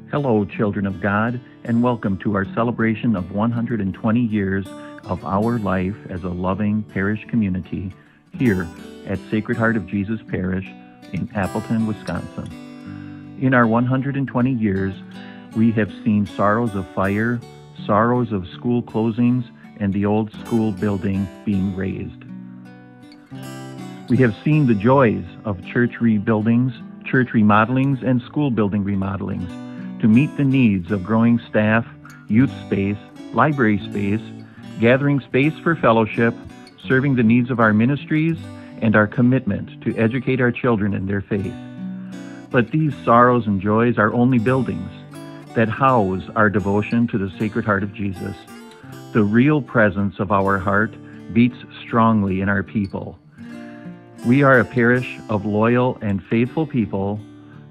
Hello, children of God, and welcome to our celebration of 120 years of our life as a loving parish community here at Sacred Heart of Jesus Parish in Appleton, Wisconsin. In our 120 years, we have seen sorrows of fire, sorrows of school closings, and the old school building being razed. We have seen the joys of church rebuildings, church remodelings, and school building remodelings to meet the needs of growing staff, youth space, library space, gathering space for fellowship, serving the needs of our ministries, and our commitment to educate our children in their faith. But these sorrows and joys are only buildings that house our devotion to the Sacred Heart of Jesus. The real presence of our heart beats strongly in our people. We are a parish of loyal and faithful people.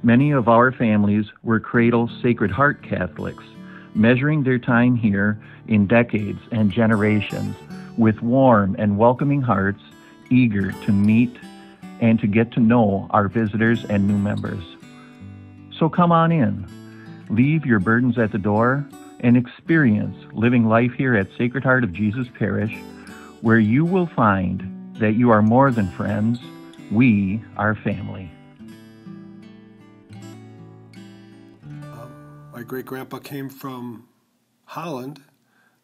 Many of our families were cradle Sacred Heart Catholics, measuring their time here in decades and generations with warm and welcoming hearts, eager to meet and to get to know our visitors and new members. So come on in, leave your burdens at the door, and experience living life here at Sacred Heart of Jesus Parish, where you will find that you are more than friends, we are family. My great-grandpa came from Holland,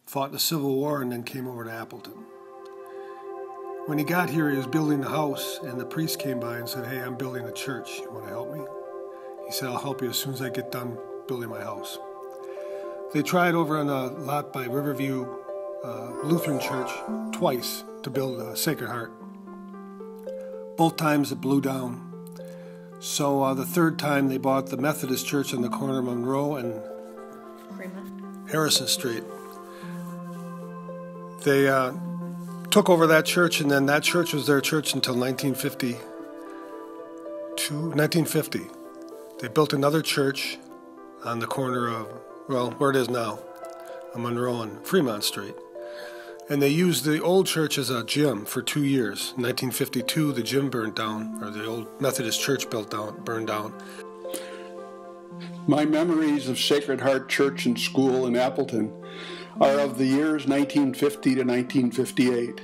fought in the Civil War, and then came over to Appleton. When he got here, he was building a house, and the priest came by and said, "Hey, I'm building a church. You want to help me?" He said, "I'll help you as soon as I get done building my house." They tried over on a lot by Riverview Lutheran Church twice to build a Sacred Heart. Both times it blew down. So the third time they bought the Methodist Church on the corner of Monroe and Harrison Street. They took over that church, and then that church was their church until 1950. They built another church on the corner of, well, where it is now, on Monroe and Fremont Street. And they used the old church as a gym for 2 years. In 1952, the gym burned down, or the old Methodist church burned down. My memories of Sacred Heart Church and School in Appleton are of the years 1950 to 1958.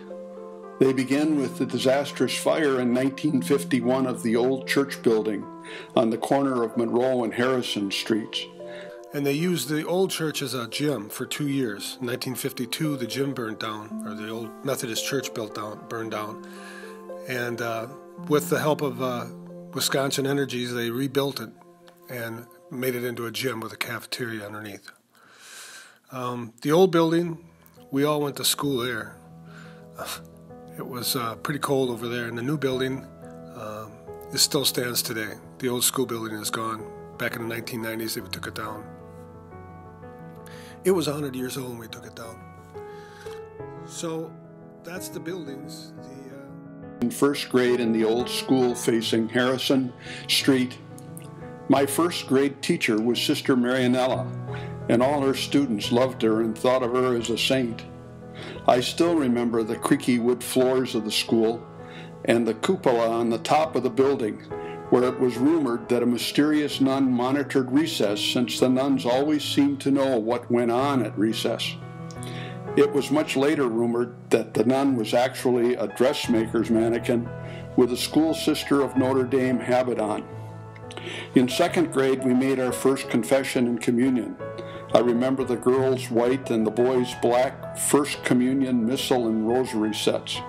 They begin with the disastrous fire in 1951 of the old church building on the corner of Monroe and Harrison Streets. And they used the old church as a gym for 2 years. In 1952, the gym burned down, or the old Methodist church burned down. And with the help of Wisconsin Energies, they rebuilt it and made it into a gym with a cafeteria underneath. The old building, we all went to school there. It was pretty cold over there. And the new building, it still stands today. The old school building is gone. Back in the 1990s, they took it down. It was 100 years old when we took it down. So that's the buildings. In first grade in the old school facing Harrison Street, my first grade teacher was Sister Marianella, and all her students loved her and thought of her as a saint. I still remember the creaky wood floors of the school and the cupola on the top of the building, where it was rumored that a mysterious nun monitored recess, since the nuns always seemed to know what went on at recess. It was much later rumored that the nun was actually a dressmaker's mannequin with a school sister of Notre Dame habit on. In second grade, we made our first confession and communion. I remember the girls' white and the boys' black First Communion Missal and Rosary sets,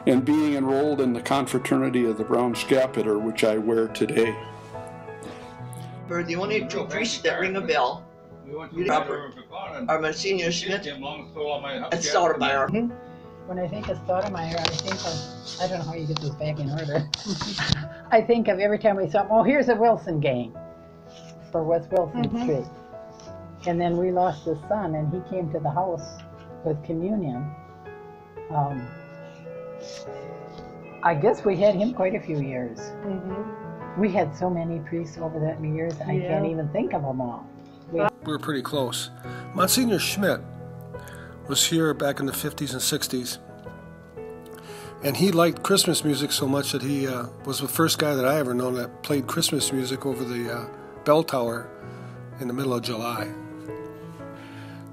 and being enrolled in the confraternity of the Brown Scapular, which I wear today. We're the only two priests that ring a bell. Are Monsignor Schmidt and Stoudemire. When I think of Stoudemire, I think of, I don't know how you get this back in order. I think of every time we saw, oh, here's a Wilson gang for West Wilson Street. And then we lost his son, and he came to the house with communion. I guess we had him quite a few years. We had so many priests over that years, I can't even think of them all. We were pretty close. Monsignor Schmidt was here back in the 50s and 60s. And he liked Christmas music so much that he was the first guy that I ever known that played Christmas music over the bell tower in the middle of July.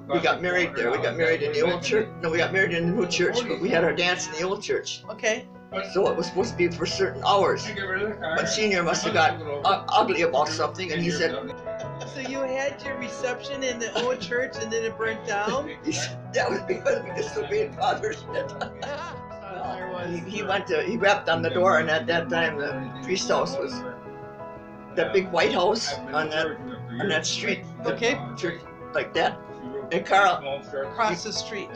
We got married there. We got married in the old church. No, we got married in the new church, but we had our dance in the old church. Okay. So it was supposed to be for certain hours. But Senior must have got ugly about something, and he said, So you had your reception in the old church and then it burnt down? that was because we disobeyed Father's. He rapped on the door, and at that time the priest house was that big white house on that street. Okay. Church like that. And Carl, Across the street.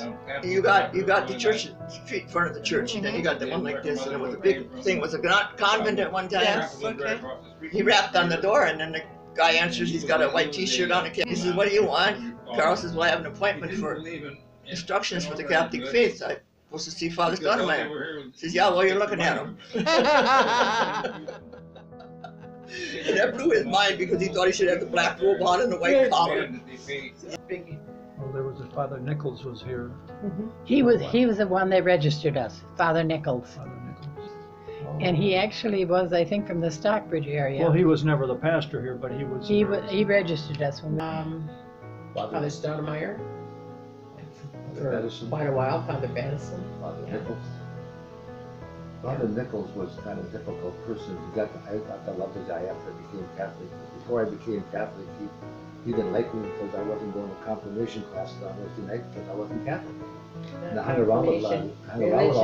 you got the church street in front of the church, and then you got the one like this, and it was a big thing. It was a convent at one time. Yes, okay. He rapped on the door, and then the guy answers. He's got a white T-shirt on. He says, "What do you want?" Carl says, "Well, I have an appointment for instructions for the Catholic faith. I'm supposed to see Father Stoudemire." He says, "Yeah, well, you're looking at him." And that blew his mind because he thought he should have the black robe on and the white collar. Well, there was a Father Nichols was here. He was the one that registered us, Father Nichols. Father Nichols. Oh. And he actually was, I think, from the Stockbridge area. Well, he was never the pastor here, but he was. He registered us when Father Stoudemire for Battison. quite a while. Father Battison. Father Nichols. Father Nichols was kind of a difficult person. I got to love the guy after I became Catholic. Before I became Catholic, he didn't like me because I wasn't going to confirmation class on Wednesday night because I wasn't Catholic. And I hung around with all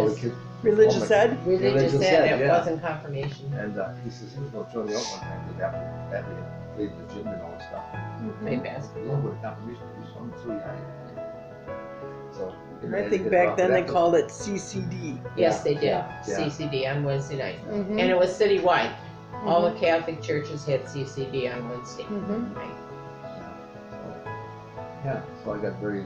the kids. Religious ed? Religious ed, it wasn't confirmation. And he says he was going to throw me out one time because after that we played the gym and all that stuff. Played basketball. Yeah, with confirmation, we swung through the eye. So I think back then they called it CCD. Yes, they did. Yeah. CCD on Wednesday night. And it was citywide. All the Catholic churches had CCD on Wednesday night. Yeah, so I got very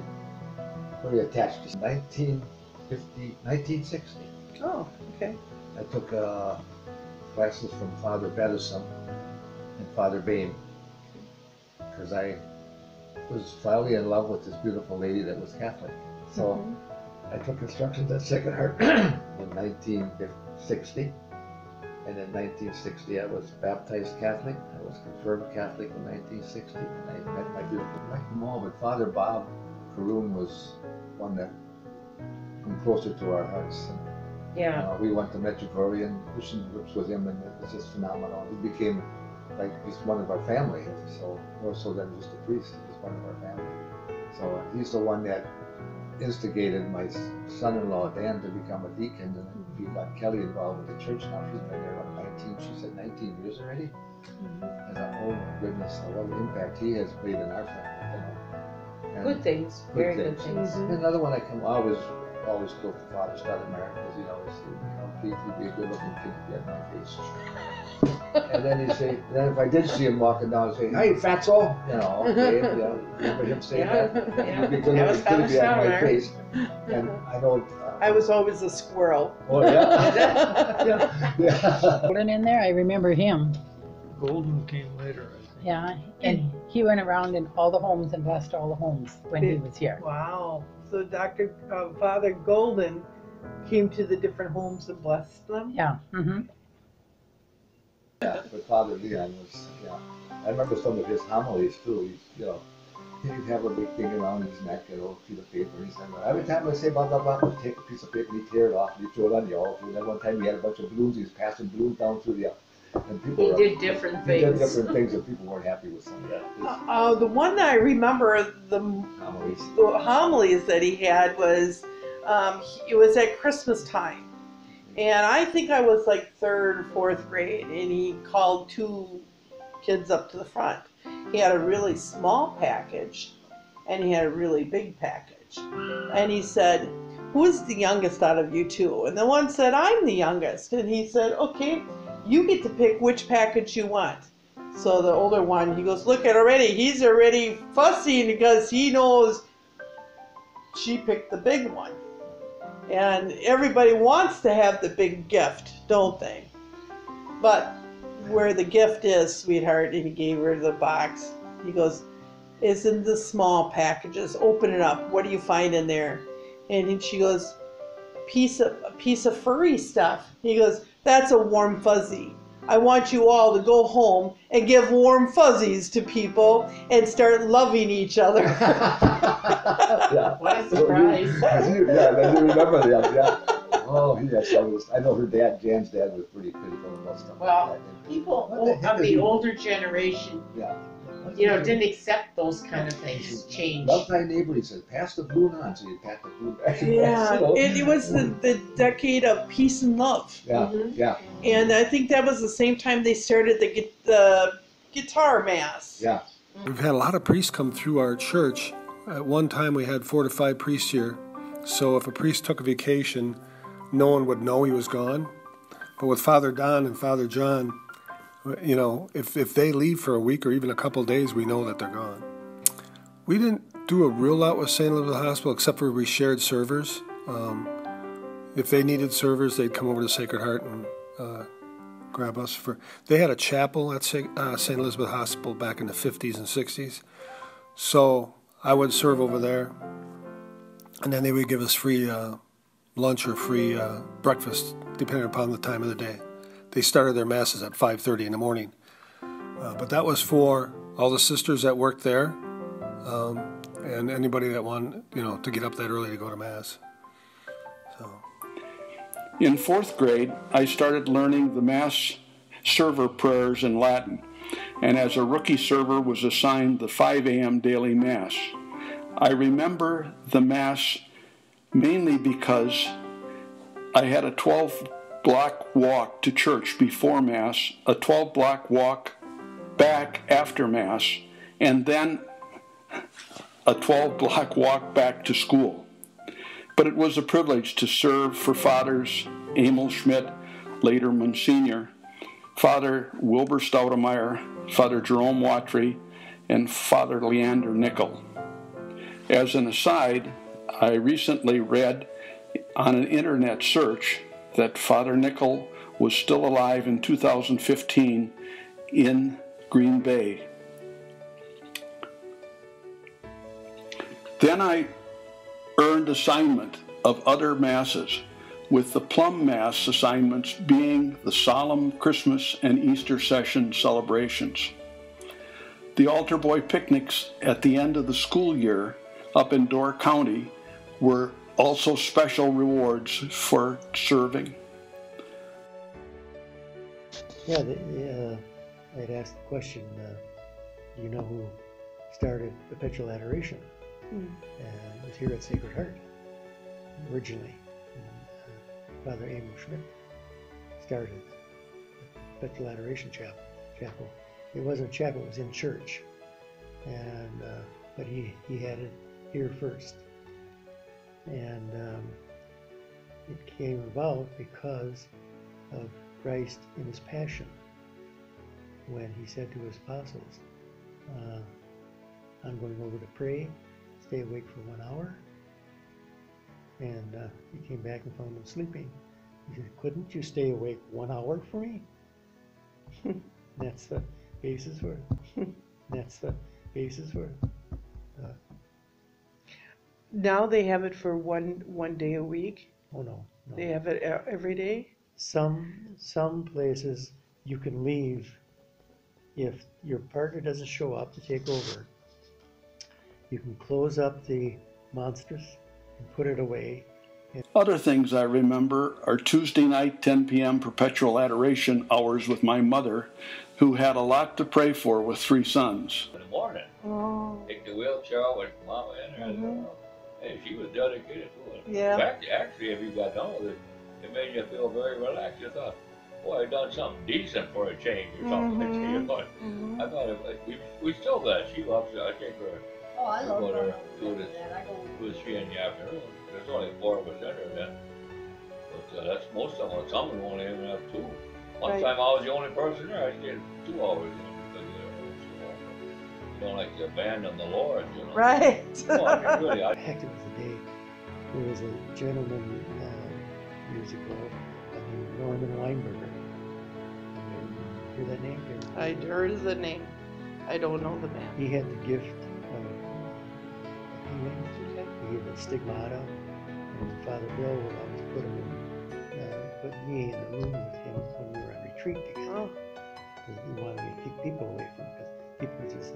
attached to 1960. Oh, okay. I took classes from Father Battison and Father Bain because I was finally in love with this beautiful lady that was Catholic. So I took instructions at Sacred Heart in 1960. And in 1960, I was baptized Catholic. I was confirmed Catholic in 1960. And I met my beautiful wife. No, but Father Bob Caroon was one that came closer to our hearts. And, we went to Medjugorje and mission groups with him, and it was just phenomenal. He became like just one of our family. So more so than just a priest, he was one of our family. So he's the one that instigated my son-in-law Dan to become a deacon, and then we got Kelly involved with the church. Now she's been there about 19. She said 19 years already. I thought, oh my goodness, what an impact he has played in our family. And Good things, very good things. And another one I always close to Father Stoudemire because he always said, Pete, you'd be a good-looking kid if you had my face. And then he'd say, then if I did see him walking down, he'd say, "Hey, fatso," okay, remember him saying that? You'd be good-looking kid if you had my face. And I know. I was always a squirrel. Oh yeah. Golden in there, I remember him. Golden came later, I think. Yeah, and he went around in all the homes and blessed all the homes when he was here. Wow. So Father Golden came to the different homes and blessed them? Yeah. Yeah, but Father Leon was, I remember some of his homilies too. He'd have a big thing around his neck, a piece of paper. He said, every time I say blah, blah, blah, he'd take a piece of paper and he'd tear it off and he'd throw it on the altar. And then one time he had a bunch of balloons, he was passing balloons down through the and people He did different things. He did different things and people weren't happy with some of that. The one that I remember, the homilies that he had was, it was at Christmas time. And I think I was like 3rd or 4th grade, and he called 2 kids up to the front. He had a really small package, and he had a really big package. And he said, "Who is the youngest out of you 2?" And the one said, "I'm the youngest." And he said, "Okay, you get to pick which package you want." So the older one, he goes, "Look at already, he's already fussy because he knows she picked the big one." And everybody wants to have the big gift, don't they? But where the gift is, sweetheart, and he gave her the box, he goes, "It's in the small packages. Open it up. What do you find in there?" And she goes, a piece of furry stuff. He goes, "That's a warm fuzzy." I want you all to go home and give warm fuzzies to people and start loving each other. Yeah. What a surprise. Yeah, I do remember that, yeah. Oh, yes, I know her dad, Jan's dad, was pretty critical about stuff Well, like that. people What the heck of is the he- older generation, Yeah. didn't accept those kind of things, change. Love thy neighbor, he said, pass the balloon on, so you pat the balloon back. Yeah, So- it was the decade of peace and love. Yeah, yeah, And I think that was the same time they started the guitar mass. yeah. We've had a lot of priests come through our church. At one time, we had 4 to 5 priests here. So if a priest took a vacation, no one would know he was gone. But with Father Don and Father John, you know, if they leave for a week or even a couple of days, we know that they're gone. We didn't do a real lot with St. Elizabeth Hospital, except for we shared servers. If they needed servers, they'd come over to Sacred Heart and grab us. They had a chapel at St. Elizabeth Hospital back in the 50s and 60s. So I would serve over there, and then they would give us free lunch or free breakfast, depending upon the time of the day. They started their masses at 5:30 in the morning. But that was for all the sisters that worked there, and anybody that wanted, to get up that early to go to Mass. So. In 4th grade, I started learning the Mass server prayers in Latin, and as a rookie server was assigned the 5 a.m. daily Mass. I remember the Mass mainly because I had a 12-block walk to church before Mass, a 12-block walk back after Mass, and then a 12-block walk back to school. But it was a privilege to serve for Fathers Emil Schmidt, later Monsignor, Father Wilbur Staudemeyer, Father Jerome Watry, and Father Leander Nickel. As an aside, I recently read on an internet search that Father Nickel was still alive in 2015 in Green Bay. Then I earned assignment of other masses, with the Plum Mass assignments being the solemn Christmas and Easter session celebrations. The altar boy picnics at the end of the school year up in Door County were also special rewards for serving. Yeah, I'd asked the question, do you know who started Perpetual Adoration? And it was here at Sacred Heart, originally. Father Emil Schmidt started the Perpetual Adoration Chapel. It wasn't a chapel, it was in church. And but he had it here first. And it came about because of Christ in his passion, when he said to his apostles, I'm going over to pray, stay awake for 1 hour. And he came back and found them sleeping. He said, couldn't you stay awake 1 hour for me? That's the basis for it. That's the basis for it. Now they have it for one day a week. Oh no. They have it every day. Some places you can leave if your partner doesn't show up to take over. You can close up the monsters and put it away. Other things I remember are Tuesday night 10 p.m. Perpetual Adoration hours with my mother, who had a lot to pray for with 3 sons. In the morning, take the wheelchair with Mama in there. And, hey, she was dedicated to it. Yeah. In fact, actually, if you got done with it, it made you feel very relaxed. You thought, boy, I done something decent for a change or something. You know? I thought we still got it. She loves it. I take her. Oh, I love her. going Do this 3 in the afternoon. There's only 4 of us in there then. But that's most of them. Some of them only even have 2. One Right. time I was the only person there. I stayed 2 hours in because you don't like to abandon the Lord, you know. Right. No, I mean, really, In fact, it was the day there was a gentleman years ago named Norman Weinberger. You hear that name? I heard the name. I don't know the man. He had the gift of healing. He gave a stigmata, and Father Bill would always put put me in the room with him when we were on retreat together. Oh. He wanted me to keep people away from him because people were just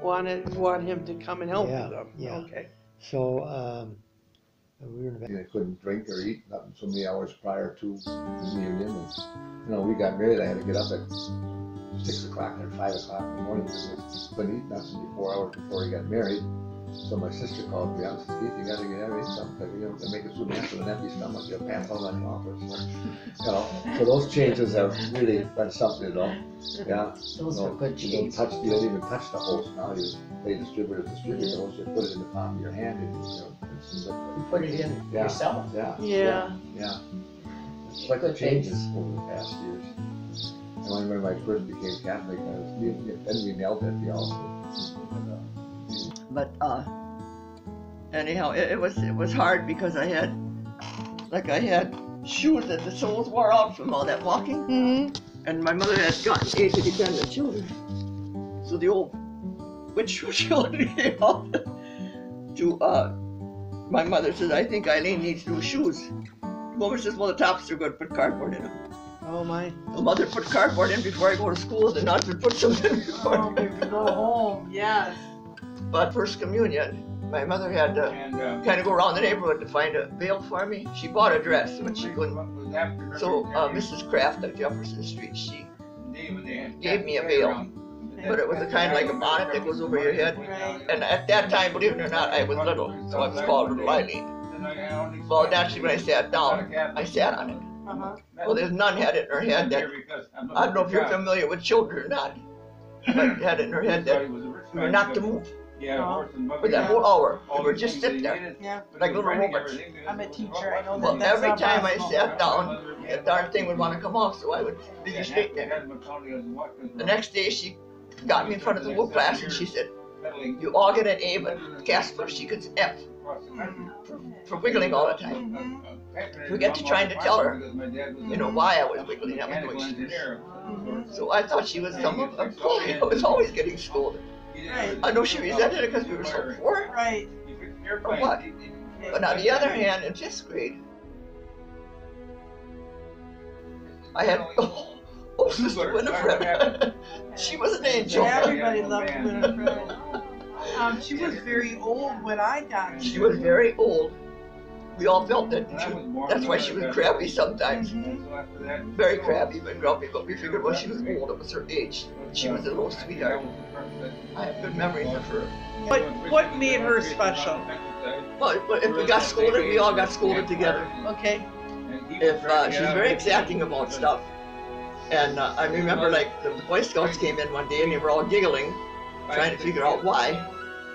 Want him to come and help Yeah, them. yeah. Okay. So we were in the I couldn't drink or eat nothing so many hours prior to the reunion. And, we got married. I had to get up at 6 o'clock or 5 o'clock in the morning because I couldn't eat nothing 4 hours before he got married. So my sister called me out and said, Keith, you got to get out of something. To make it so nice with an empty stomach, you'll pass all that office. So those changes have really been something, Yeah. Those are good You changes. don't even touch the host now. You play distributor the host. You put it in the palm of your hand and You put it in yourself. Yeah. It's quite the changes over the past years. And when I first became Catholic, then we knelt at the altar. But anyhow, it was hard because I had shoes that the soles wore out from all that walking, and my mother had gotten age-dependent children, so the old witch children came out to my mother said, I think Eileen needs new shoes. The woman says, well, the tops are good, put cardboard in them. Oh my. The mother put cardboard in before I go to school, the nuns would put some in before Oh, baby, go home. Yes. But First Communion, my mother had to kind of go around the neighborhood to find a veil for me. She bought a dress, but she couldn't. So Mrs. Kraft on Jefferson Street, she gave me a veil. But it was a kind of like a bonnet that goes over your head. And at that time, believe it or not, I was little, so I was called Little Eileen. Well, naturally, when I sat down, I sat on it. Well, this nun had it in her head that, I don't know if you're familiar with children or not, but had it in her head that we were not to move. For that whole hour, we were just sit there, like little robots. I'm a teacher, I know that. Well, that's every not time I possible. sat down, that darn thing would want to come off, so I would be straight there. The next day, she got me in front of the whole class and she said, you all get an A, but Casper, she gets F for wiggling all the time. Forget to trying to tell her, why I was wiggling. I was doing shoes. So I thought she was a bully. I was always getting scolded. Right. I know she resented it because we were so poor. Right. Or what? But on the other hand, in 5th grade, I had, Sister Winifred. She was an angel. Everybody loved Winifred. She was very old when I got She was very old. We all felt that. That's why she was crabby sometimes. Very crabby and grumpy, but we figured, well, she was old. It was her age. She was a little sweetheart. I have good memories of her. What made her special? Well, if we got scolded, we all got scolded together. Okay. If she was very exacting about stuff. And I remember, like, the Boy Scouts came in one day and they were all giggling, trying to figure out why.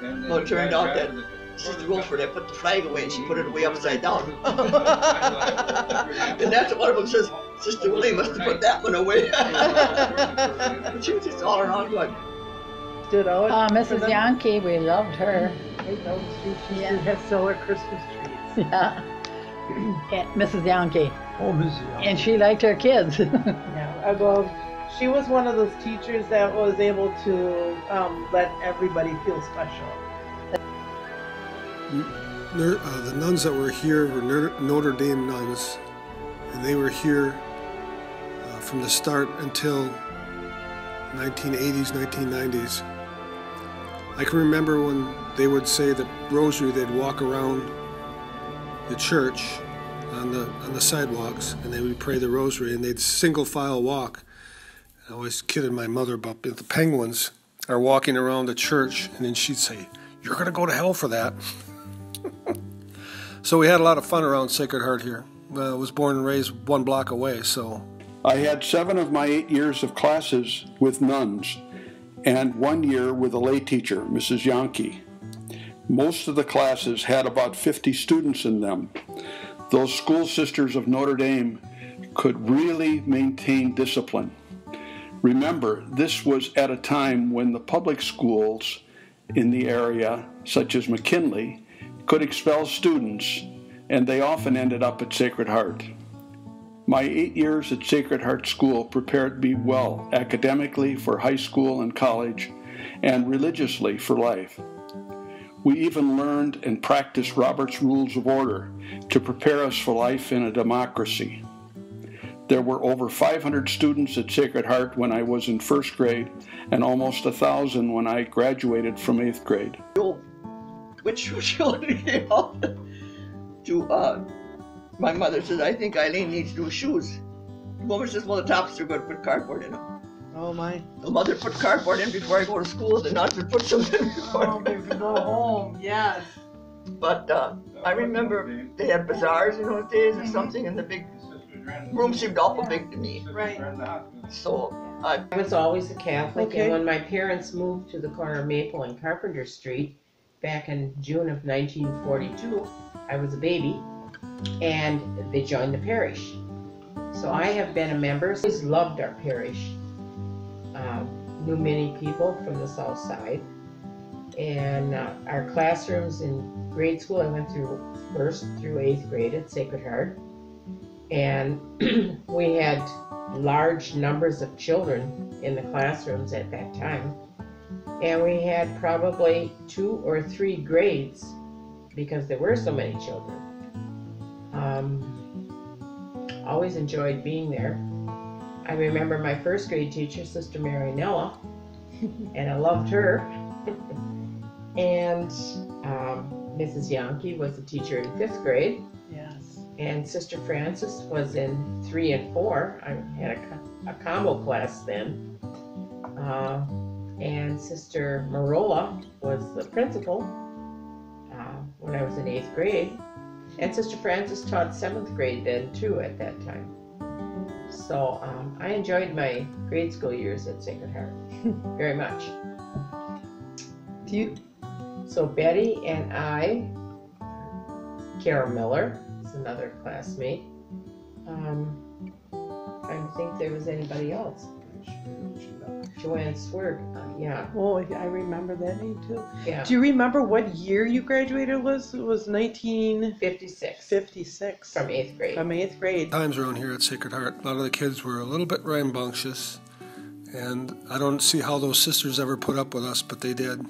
Well, it turned out that Sister Wilfred had put the flag away and she put it away upside down. And that's what one of them says, Sister Willie must have put that one away. She was just all around good. Stood out. Mrs. Yankee, we loved her. She had solar Christmas trees. Yeah. And Mrs. Yankee. Oh, Mrs. Yankee. And she liked her kids. Yeah. Well, she was one of those teachers that was able to let everybody feel special. The nuns that were here were Notre Dame nuns, and they were here from the start until 1980s, 1990s. I can remember when they would say the rosary, they'd walk around the church on the sidewalks, and they would pray the rosary, and they'd single file walk. I always kidded my mother about the penguins are walking around the church, and then she'd say, "You're going to go to hell for that." So we had a lot of fun around Sacred Heart here. I was born and raised 1 block away, so. I had 7 of my 8 years of classes with nuns and 1 year with a lay teacher, Mrs. Yankee. Most of the classes had about 50 students in them. Those school sisters of Notre Dame could really maintain discipline. Remember, this was at a time when the public schools in the area, such as McKinley, could expel students, and they often ended up at Sacred Heart. My 8 years at Sacred Heart School prepared me well academically for high school and college, and religiously for life. We even learned and practiced Robert's Rules of Order to prepare us for life in a democracy. There were over 500 students at Sacred Heart when I was in first grade, and almost 1,000 when I graduated from 8th grade. Which children came out to, my mother said, I think Eileen needs new shoes. The woman says, well, the tops are good, put cardboard in them. Oh my. The mother put cardboard in before I go to school, the nuns would put some in before I go home, yes. But I remember they had bazaars in those days or something, and the big room seemed awful big to me. Right. So I was always a Catholic, and when my parents moved to the corner of Maple and Carpenter Street back in June of 1942, I was a baby, and they joined the parish. So I have been a member. I always loved our parish. Knew many people from the south side, and our classrooms in grade school, I went through 1st through 8th grade at Sacred Heart, and we had large numbers of children in the classrooms at that time, and we had probably 2 or 3 grades because there were so many children. Always enjoyed being there. I remember my first grade teacher, Sister Marianella, and I loved her. And Mrs. Yankee was the teacher in 5th grade. Yes. And Sister Francis was in 3 and 4. I had a combo class then. And Sister Marola was the principal when I was in 8th grade. And Sister Francis taught 7th grade then too at that time. So I enjoyed my grade school years at Sacred Heart very much. So Betty and I, Carol Miller is another classmate. I don't think there was anybody else. Joanne Swerd, yeah. Oh, I remember that name too. Yeah. Do you remember what year you graduated was? It was 1956. 56. From 8th grade. From 8th grade. Times around here at Sacred Heart, a lot of the kids were a little bit rambunctious, and I don't see how those sisters ever put up with us, but they did.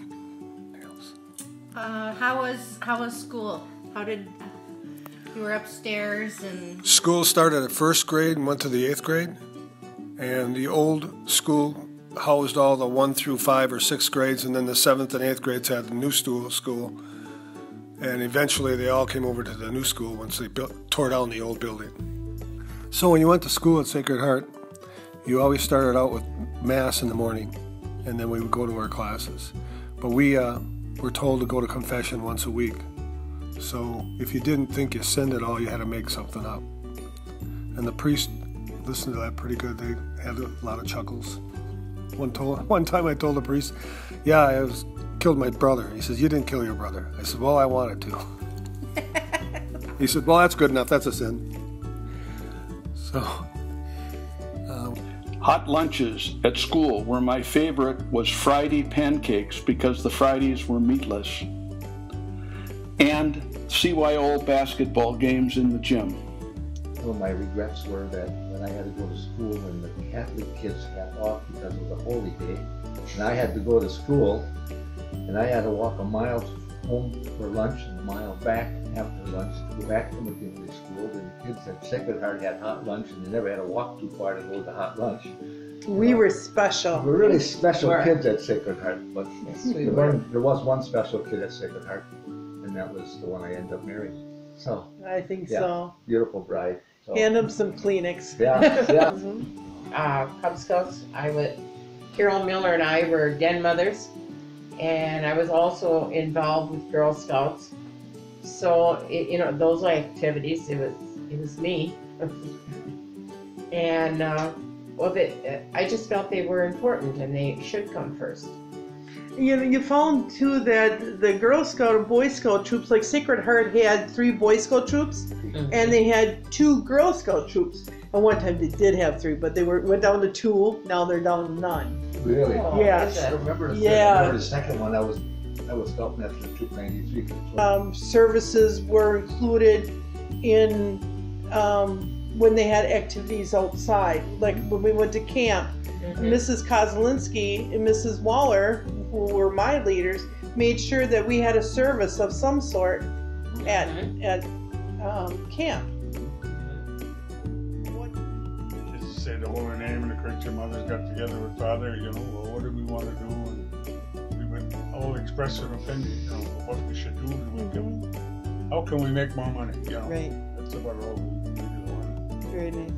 How was school? How did you were upstairs and School started at first grade and went to the 8th grade, and the old school housed all the 1 through 5 or 6th grades, and then the 7th and 8th grades had the new school, and eventually they all came over to the new school once they tore down the old building. So when you went to school at Sacred Heart, you always started out with Mass in the morning, and then we would go to our classes. But we were told to go to confession once a week. So if you didn't think you sinned at all, you had to make something up. And the priest listened to that pretty good. They had a lot of chuckles. One time I told the priest, yeah, I killed my brother. He says, you didn't kill your brother. I said, well, I wanted to. He said, well, that's good enough. That's a sin. So, Hot lunches at school were my favorite was Friday pancakes because the Fridays were meatless. And CYO basketball games in the gym. Some of my regrets were that when I had to go to school and the Catholic kids got off because of the holy day, and I had to go to school, and I had to walk a mile home for lunch and a mile back after lunch to go back to McKinley School. The kids at Sacred Heart had hot lunch, and they never had to walk too far to go to hot lunch. We were special. We were really special kids at Sacred Heart, but there was one special kid at Sacred Heart, and that was the one I ended up marrying. So I think yeah, so. Beautiful bride. So. Hand him some Kleenex. Yeah. Cub Scouts, Carol Miller and I were den mothers, and I was also involved with Girl Scouts. So those activities, it was me, and I just felt they were important and they should come first. You found too that the Girl Scout and Boy Scout troops, like Sacred Heart had 3 Boy Scout troops, and they had 2 Girl Scout troops. And one time they did have 3, but they went down to 2. Now they're down to none. Really? Oh, yes. I remember the second one. I was scouting after Troop 93. Services were included in when they had activities outside, like when we went to camp. Mrs. Kozlinski and Mrs. Waller, who were my leaders, made sure that we had a service of some sort at camp. say the Holy Name, and the Christian mothers got together with Father, you know, well, what do we want to do? And we would all express an opinion, you know, what we should do. And how can we make more money, you know? Right. That's about all we really wanted. Very nice.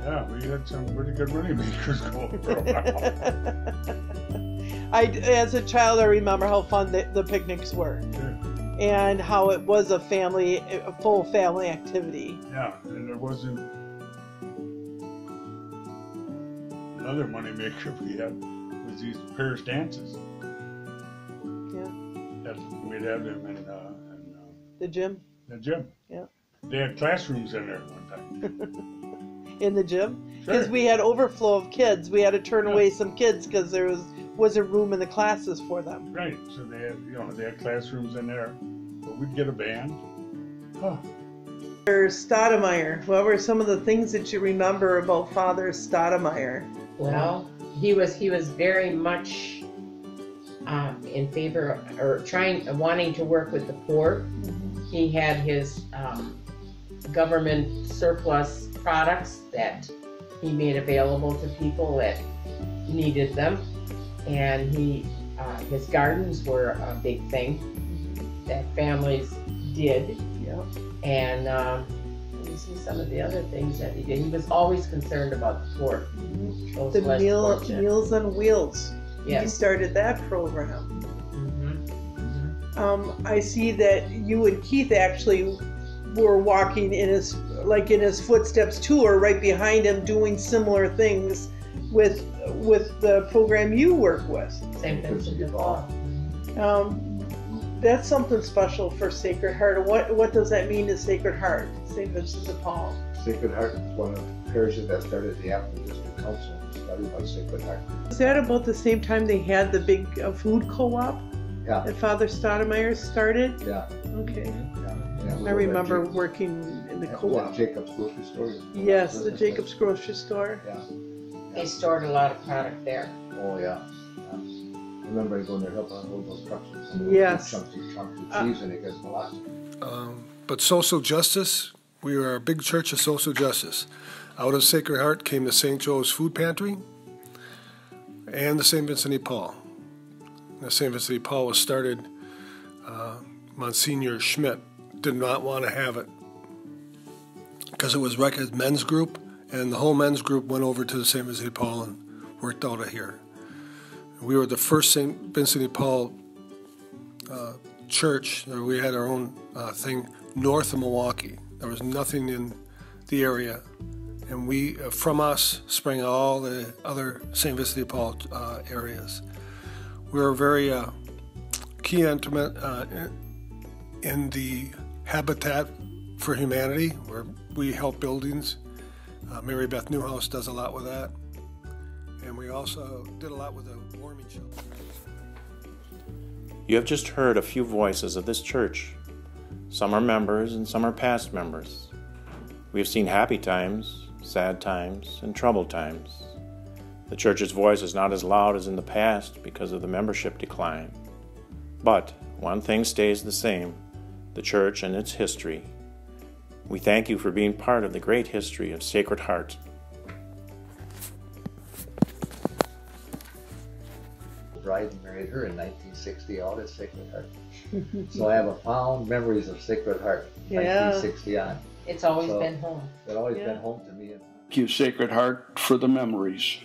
And we had some pretty good money makers going for a while. As a child, I remember how fun the picnics were. Sure. And how it was a full family activity. Yeah, and there wasn't another money maker we had was these parish dances. Yeah. We'd have them in the gym. The gym. Yeah. They had classrooms in there at one time. In the gym, because Sure. we had overflow of kids. We had to turn away some kids because there wasn't room in the classes for them. Right. So they had classrooms in there. But we'd get a band. Oh. Stoudemire, what were some of the things that you remember about Father Stoudemire? Well, he was very much in favor or wanting to work with the poor. He had his government surplus products that he made available to people that needed them, and his gardens were a big thing that families did. Yeah. And let me see some of the other things that he did. He was always concerned about the poor. Those The less fortunate. Meals on Wheels. Yes. He started that program. I see that you and Keith actually were walking in his footsteps too, or right behind him, doing similar things with the program you work with. St. Vincent de Paul. That's something special for Sacred Heart. What does that mean to Sacred Heart, St. Vincent de Paul? Sacred Heart is one of the parishes that started the Appleton District Council, started by Sacred Heart. Was that about the same time they had the big food co-op? Yeah. That Father Stoudemire started? Yeah. Okay. Yeah, I remember working in the co-op. Jacob's grocery store. Yes, the Jacob's grocery store. Yeah. They stored a lot of product there. Oh yeah. I remember going there helping unload those trucks. Yes. Chunks of cheese and it gets a lot. But social justice, we are a big church of social justice. Out of Sacred Heart came the St. Joe's Food Pantry and the St. Vincent de Paul. The St. Vincent de Paul was started, Monsignor Schmidt did not want to have it because it was recognized men's group, and the whole men's group went over to the St. Vincent de Paul and worked out of here. We were the first St. Vincent de Paul church. We had our own thing north of Milwaukee. There was nothing in the area, and from us sprang all the other St. Vincent de Paul areas. We were very key intimate in the Habitat for Humanity, where we help buildings. Mary Beth Newhouse does a lot with that. And we also did a lot with the warming shelter. You have just heard a few voices of this church. Some are members and some are past members. We have seen happy times, sad times, and troubled times. The church's voice is not as loud as in the past because of the membership decline. But one thing stays the same: the church and its history. We thank you for being part of the great history of Sacred Heart. Bride married her in 1960 out at Sacred Heart. So I have a fond memories of Sacred Heart, 1960 on. It's always been home. It's always been home to me. Thank you, Sacred Heart, for the memories.